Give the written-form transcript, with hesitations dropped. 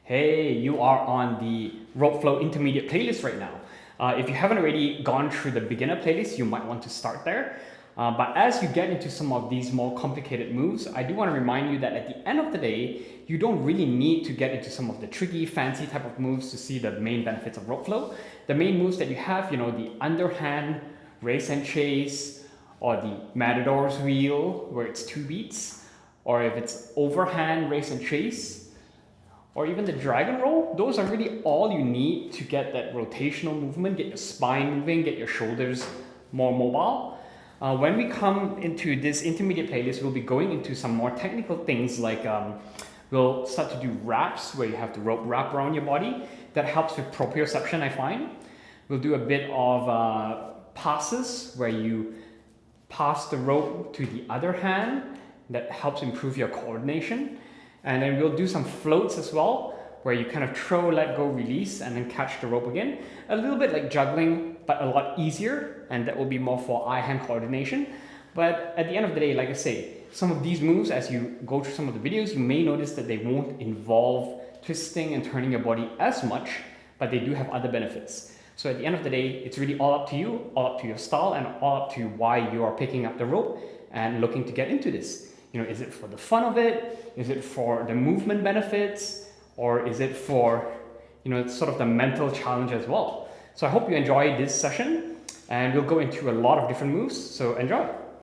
Hey, you are on the Rope Flow Intermediate playlist right now. If you haven't already gone through the beginner playlist, you might want to start there. But as you get into some of these more complicated moves, I do want to remind you that at the end of the day, you don't really need to get into some of the tricky, fancy type of moves to see the main benefits of rope flow. The main moves that you have, the underhand race and chase, or the matador's wheel, where it's 2 beats, or if it's overhand race and chase, or even the dragon roll, those are really all you need to get that rotational movement, get your spine moving, get your shoulders more mobile. When we come into this intermediate playlist, we'll be going into some more technical things like we'll start to do wraps where you have the rope wrap around your body. That helps with proprioception, I find. We'll do a bit of passes where you pass the rope to the other hand. That helps improve your coordination. And then we'll do some floats as well, where you kind of throw, let go, release, and then catch the rope again. A little bit like juggling, but a lot easier, and that will be more for eye-hand coordination. But at the end of the day, like I say, some of these moves, as you go through some of the videos, you may notice that they won't involve twisting and turning your body as much, but they do have other benefits. So at the end of the day, it's really all up to you, all up to your style, and all up to why you are picking up the rope and looking to get into this. Is it for the fun of it? Is it for the movement benefits? Or is it for, sort of the mental challenge as well? So I hope you enjoy this session, and we'll go into a lot of different moves, so enjoy.